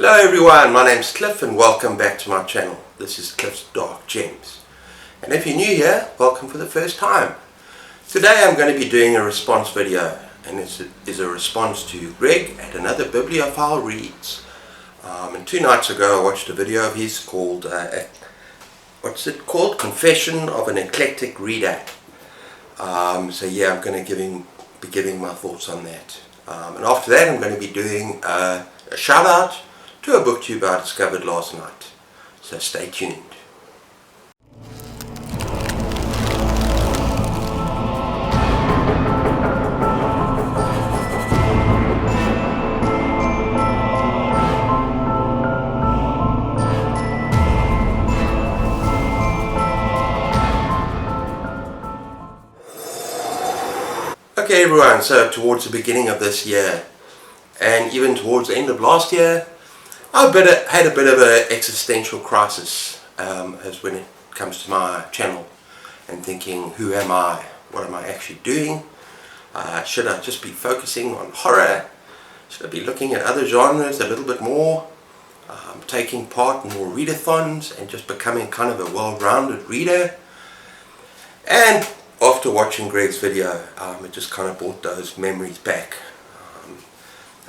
Hello everyone, my name's Cliff and welcome back to my channel. This is Cliff's Dark Gems. And if you're new here, welcome for the first time. Today I'm going to be doing a response video, and it is a response to Greg at Another Bibliophile Reads. And 2 nights ago I watched a video of his called, what's it called? Confession of an Eclectic Reader. So yeah, I'm going to be giving my thoughts on that. And after that I'm going to be doing a shout out to a booktube I discovered last night. So stay tuned. Okay everyone, so towards the beginning of this year and even towards the end of last year, I had a bit of an existential crisis as when it comes to my channel, and thinking, who am I? What am I actually doing? Should I just be focusing on horror? Should I be looking at other genres a little bit more? Taking part in more readathons and just becoming kind of a well-rounded reader? And after watching Greg's video, it just kind of brought those memories back.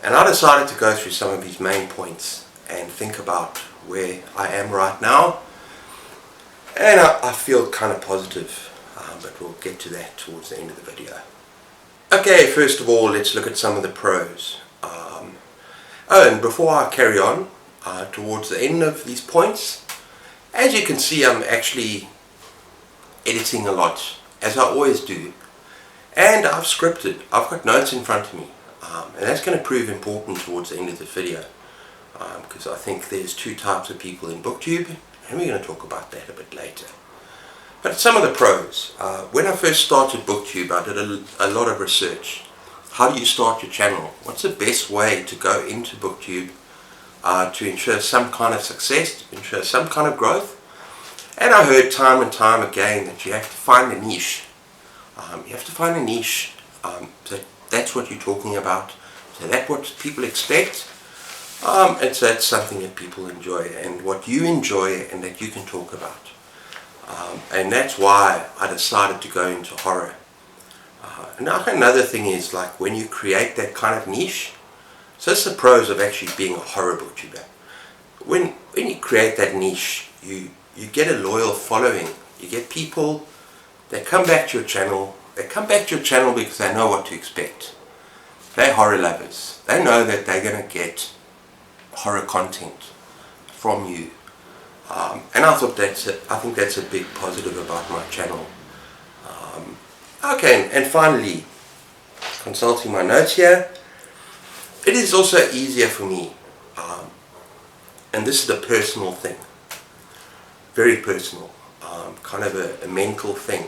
And I decided to go through some of his main points and think about where I am right now. And I feel kind of positive, but we'll get to that towards the end of the video. Okay, first of all, let's look at some of the pros. And before I carry on, towards the end of these points, as you can see, I'm actually editing a lot, as I always do. And I've scripted, I've got notes in front of me. And that's going to prove important towards the end of the video, because I think there's 2 types of people in booktube, and we're going to talk about that a bit later. But some of the pros. When I first started booktube, I did a lot of research. How do you start your channel? What's the best way to go into booktube to ensure some kind of success, to ensure some kind of growth? And I heard time and time again that you have to find a niche. You have to find a niche. So that's what you're talking about. So that's what people expect. And so that's something that people enjoy, and what you enjoy and that you can talk about. And that's why I decided to go into horror. And another thing is, like, when you create that kind of niche, so that's the pros of actually being a horror booktuber. When you create that niche, you get a loyal following. You get people that come back to your channel. They come back to your channel because they know what to expect. They're horror lovers. They know that they're going to get horror content from you. And I think that's a big positive about my channel. Okay, and finally, consulting my notes here, it is also easier for me, and this is a personal thing, very personal, kind of a mental thing.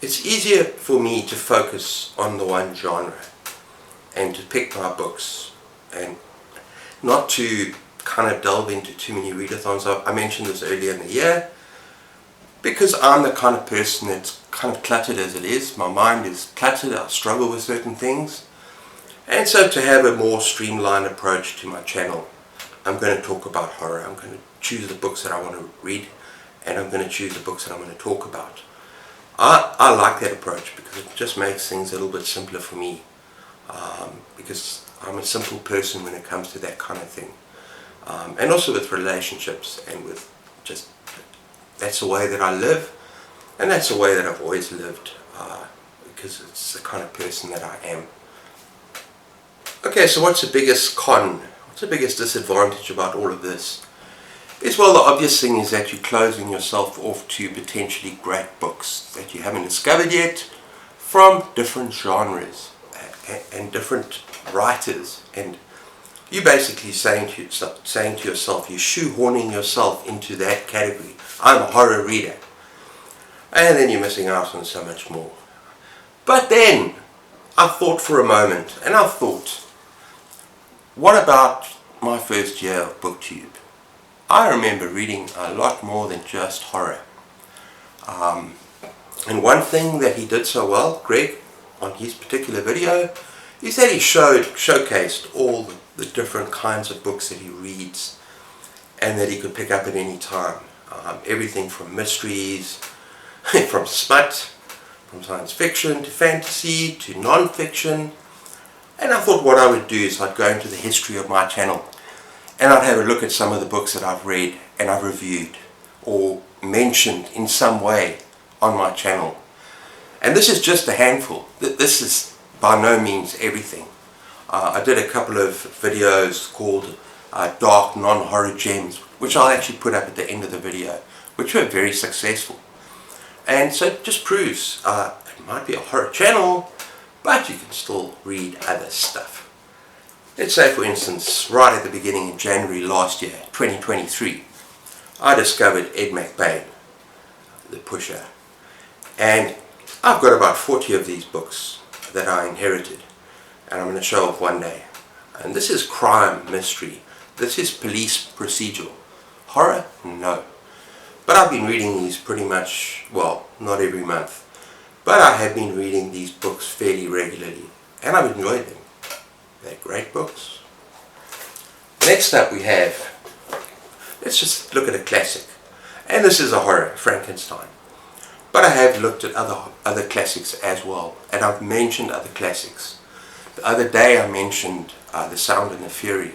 It's easier for me to focus on the one genre and to pick my books and not to kind of delve into too many readathons. I mentioned this earlier in the year, because I'm the kind of person that's kind of cluttered as it is. My mind is cluttered, I struggle with certain things. And so to have a more streamlined approach to my channel, I'm going to talk about horror. I'm going to choose the books that I want to read, and I'm going to choose the books that I'm going to talk about. I like that approach because it just makes things a little bit simpler for me, because I'm a simple person when it comes to that kind of thing, and also with relationships, and with just, that's the way that I live, and that's the way that I've always lived, because it's the kind of person that I am. Okay, so what's the biggest con? What's the biggest disadvantage about all of this? Well, the obvious thing is that you're closing yourself off to potentially great books that you haven't discovered yet, from different genres and different writers, and you're basically saying to yourself, you're shoehorning yourself into that category. I'm a horror reader, and then you're missing out on so much more. But then I thought for a moment, and I thought, what about my first year of booktube? I remember reading a lot more than just horror. And one thing that he did so well, Greg, on his particular video, is that he showcased all the different kinds of books that he reads and that he could pick up at any time. Everything from mysteries, from smut, from science fiction to fantasy to non-fiction. And I thought what I would do is I'd go into the history of my channel and I'd have a look at some of the books that I've read and I've reviewed or mentioned in some way on my channel. And this is just a handful. This is by no means everything. I did a couple of videos called Dark Non-Horror Gems, which I'll actually put up at the end of the video, which were very successful. And so it just proves it might be a horror channel, but you can still read other stuff. Let's say, for instance, right at the beginning in January last year, 2023, I discovered Ed McBain, The Pusher. And I've got about 40 of these books that I inherited, and I'm going to show off one day. And this is crime mystery. This is police procedural. Horror? No. But I've been reading these pretty much, well, not every month, but I have been reading these books fairly regularly, and I've enjoyed them. They're great books. Next up we have, let's just look at a classic. And this is a horror, Frankenstein. But I have looked at other classics as well, and I've mentioned other classics. The other day I mentioned The Sound and the Fury,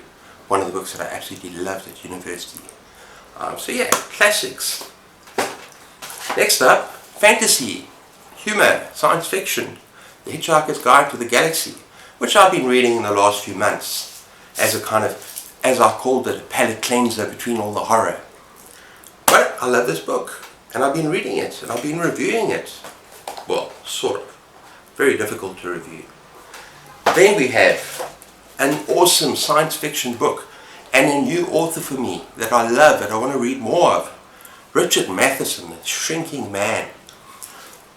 one of the books that I absolutely loved at university. So yeah, classics. Next up, fantasy, humor, science fiction, The Hitchhiker's Guide to the Galaxy, which I've been reading in the last few months as a kind of, as I called it, a palate cleanser between all the horror. But I love this book, and I've been reading it, and I've been reviewing it. Well, sort of. Very difficult to review. Then we have an awesome science fiction book, and a new author for me that I love, that I want to read more of. Richard Matheson, The Shrinking Man.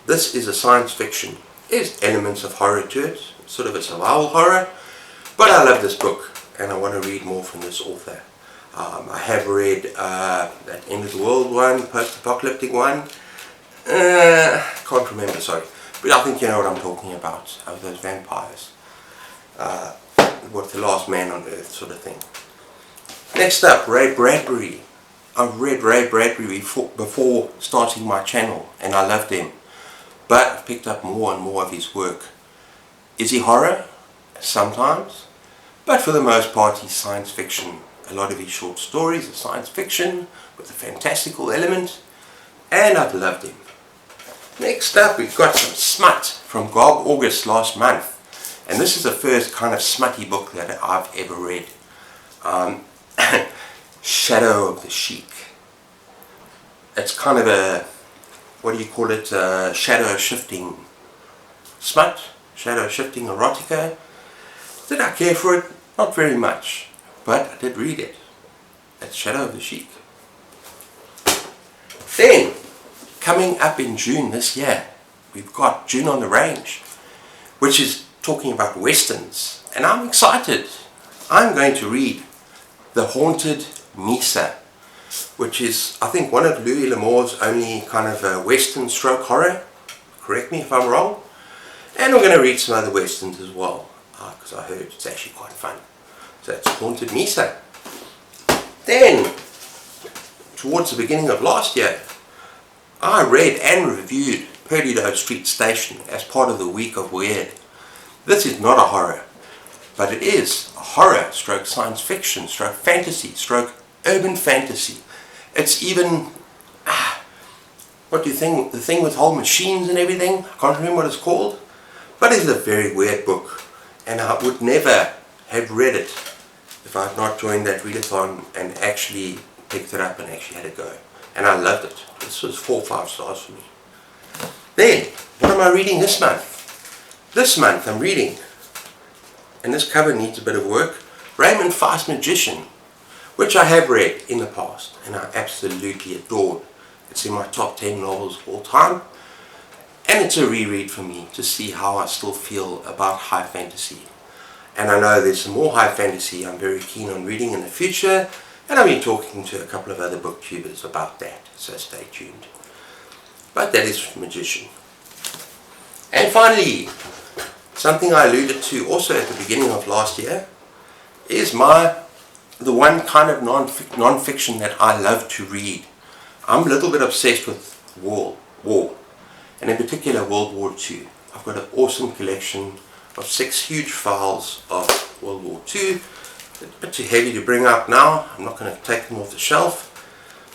This is a science fiction. There's elements of horror to it, sort of a survival horror, but I love this book, and I want to read more from this author. I have read that End of the World one, post-apocalyptic one. Can't remember, sorry. But I think you know what I'm talking about, of those vampires. What, the last man on earth sort of thing. Next up, Ray Bradbury. I've read Ray Bradbury before starting my channel, and I loved him. But I've picked up more and more of his work. Is he horror? Sometimes. But for the most part, he's science fiction. A lot of his short stories are science fiction with a fantastical element, and I've loved him. Next up, we've got some smut from Garb August last month, and this is the first kind of smutty book that I've ever read. Shadow of the Sheik. It's kind of a, what do you call it, shadow shifting smut, shadow shifting erotica. Did I care for it? Not very much. But I did read it. That's Shadow of the Sheik. Then, coming up in June this year, we've got June on the Range, which is talking about westerns. And I'm excited. I'm going to read The Haunted Mesa, which is, I think, one of Louis L'Amour's only kind of western stroke horror. Correct me if I'm wrong. And I'm going to read some other westerns as well, because I heard it's actually quite fun. So it's Haunted Mesa. Then, towards the beginning of last year, I read and reviewed Perdido Street Station as part of the Week of Weird. This is not a horror, but it is a horror stroke science fiction stroke fantasy stroke urban fantasy. It's even, what do you think, the thing with whole machines and everything? I can't remember what it's called, but it's a very weird book, and I would never have read it if I had not joined that readathon and actually picked it up and actually had a go. And I loved it. This was 4 or 5 stars for me. Then, what am I reading this month? This month I'm reading, and this cover needs a bit of work, Raymond Feist's Magician, which I have read in the past and I absolutely adored. It's in my top 10 novels of all time, and it's a reread for me to see how I still feel about high fantasy. And I know there's some more high fantasy I'm very keen on reading in the future, and I've been talking to a couple of other booktubers about that, so stay tuned. But that is Magician. And finally, something I alluded to also at the beginning of last year is the one kind of non-fiction that I love to read. I'm a little bit obsessed with war, and in particular World War II. I've got an awesome collection of 6 huge files of World War II. It's a bit too heavy to bring out now. I'm not going to take them off the shelf.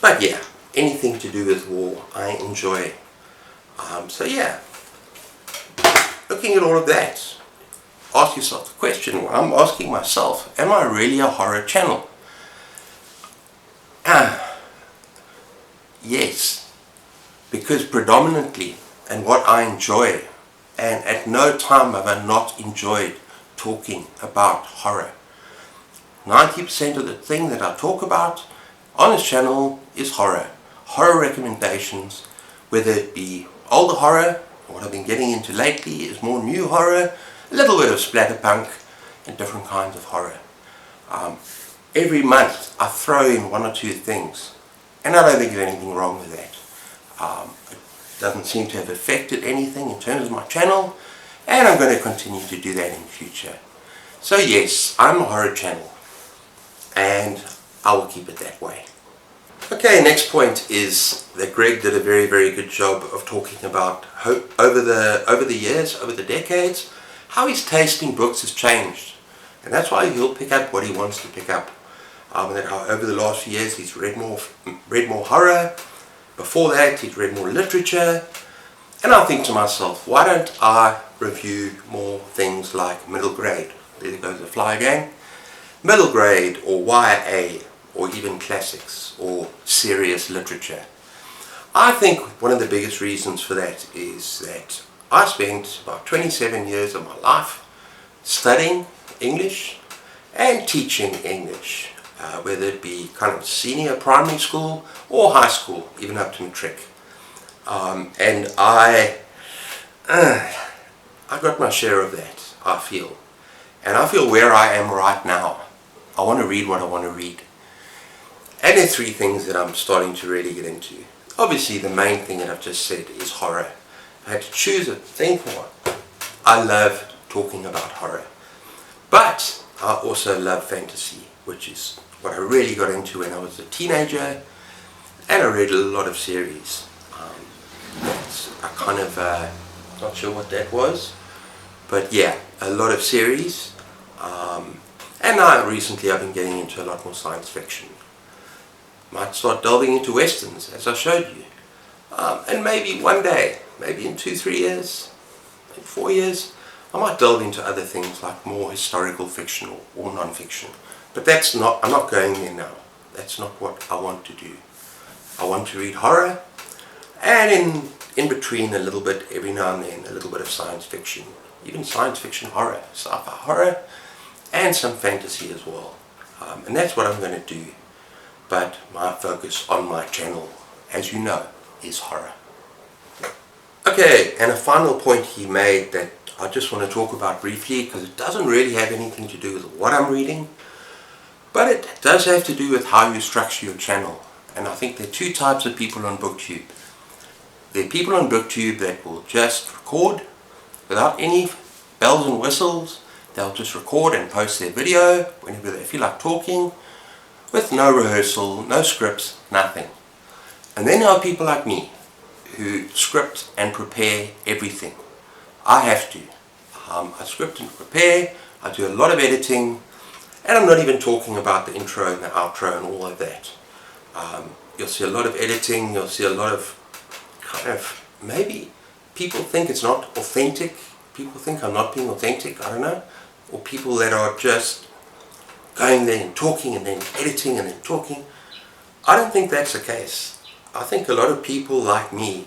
But yeah, anything to do with war, I enjoy. So yeah, looking at all of that, ask yourself the question, well, I'm asking myself, am I really a horror channel? Yes, because predominantly, and what I enjoy, and at no time have I not enjoyed talking about horror. 90% of the thing that I talk about on this channel is horror. Horror recommendations, whether it be older horror, what I've been getting into lately is more new horror, a little bit of splatterpunk, and different kinds of horror. Every month I throw in 1 or 2 things, and I don't think there's anything wrong with that. It doesn't seem to have affected anything in terms of my channel, and I'm going to continue to do that in the future. So yes, I'm a horror channel, and I will keep it that way. Okay, next point is that Greg did a very, very good job of talking about over the years, over the decades, how his taste in books has changed. And that's why he'll pick up what he wants to pick up. And that how over the last few years he's read more horror. Before that he'd read more literature. And I think to myself, why don't I review more things like middle grade? There goes the fly again. Middle grade or YA, or even classics or serious literature. I think one of the biggest reasons for that is that I spent about 27 years of my life studying English and teaching English, whether it be kind of senior primary school or high school, even up to matric. And I got my share of that, I feel. And I feel where I am right now. I want to read what I want to read. And there are 3 things that I'm starting to really get into. Obviously the main thing that I've just said is horror. If I had to choose a thing for one, I love talking about horror. But I also love fantasy, which is what I really got into when I was a teenager, and I read a lot of series. I kind of, not sure what that was, but yeah, a lot of series. And now recently I've been getting into a lot more science fiction. Might start delving into westerns, as I showed you. And maybe one day, maybe in 2-3 years, maybe 4 years, I might delve into other things like more historical fiction or non-fiction. But I'm not going there now. That's not what I want to do. I want to read horror, and in between a little bit, every now and then, a little bit of science fiction. Even science fiction horror, sci-fi horror, and some fantasy as well. And that's what I'm going to do. But my focus on my channel, as you know, is horror. Okay, and a final point he made that I just want to talk about briefly, because it doesn't really have anything to do with what I'm reading, but it does have to do with how you structure your channel. And I think there are 2 types of people on BookTube. There are people on BookTube that will just record without any bells and whistles. They'll just record and post their video whenever they feel like talking, with no rehearsal, no scripts, nothing. And then there are people like me who script and prepare everything. I have to. I script and prepare, I do a lot of editing, and I'm not even talking about the intro and the outro and all of that. You'll see a lot of editing, you'll see a lot of kind of, maybe people think it's not authentic, people think I'm not being authentic, I don't know, or people that are just going there and talking and then editing and then talking. I don't think that's the case. I think a lot of people like me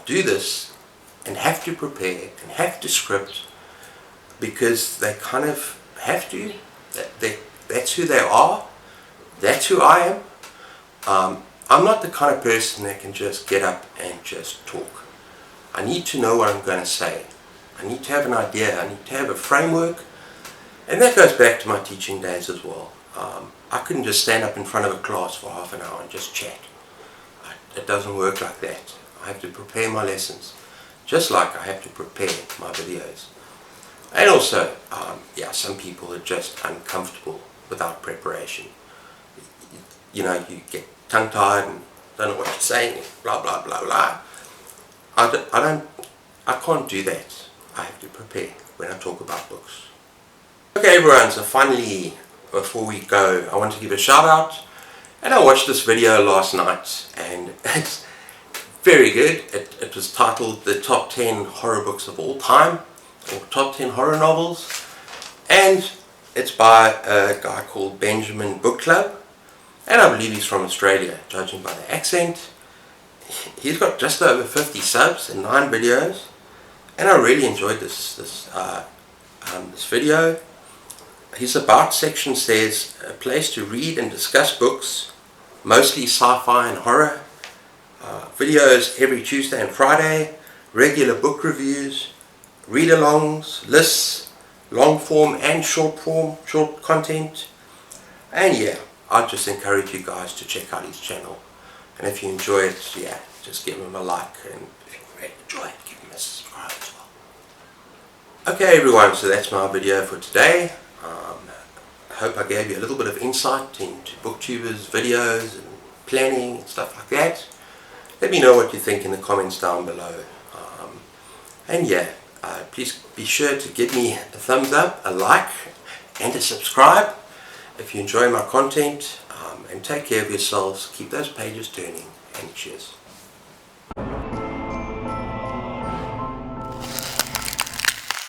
do this and have to prepare and have to script because they kind of have to. That's who they are. That's who I am. I'm not the kind of person that can just get up and just talk. I need to know what I'm going to say. I need to have an idea. I need to have a framework. And that goes back to my teaching days as well. I couldn't just stand up in front of a class for half an hour and just chat. It doesn't work like that. I have to prepare my lessons, just like I have to prepare my videos. And also, yeah, some people are just uncomfortable without preparation. You know, you get tongue-tied and don't know what you're saying, blah, blah, blah, blah. I can't do that. I have to prepare when I talk about books. Okay everyone, so finally, before we go, I want to give a shout out. And I watched this video last night, and it's very good. It was titled The Top 10 Horror Books of All Time, or Top 10 Horror Novels. And it's by a guy called Benjamin Book Club. And I believe he's from Australia, judging by the accent. He's got just over 50 subs and 9 videos. And I really enjoyed this video. His About section says, a place to read and discuss books, mostly sci-fi and horror. Videos every Tuesday and Friday, regular book reviews, read-alongs, lists, long form and short content. And yeah, I'd just encourage you guys to check out his channel. And if you enjoy it, yeah, just give him a like. And if you really enjoy it, give him a subscribe as well. Okay everyone, so that's my video for today. I hope I gave you a little bit of insight into booktubers, videos and planning and stuff like that. Let me know what you think in the comments down below. And yeah, please be sure to give me a thumbs up, a like and a subscribe if you enjoy my content. And take care of yourselves, keep those pages turning, and cheers.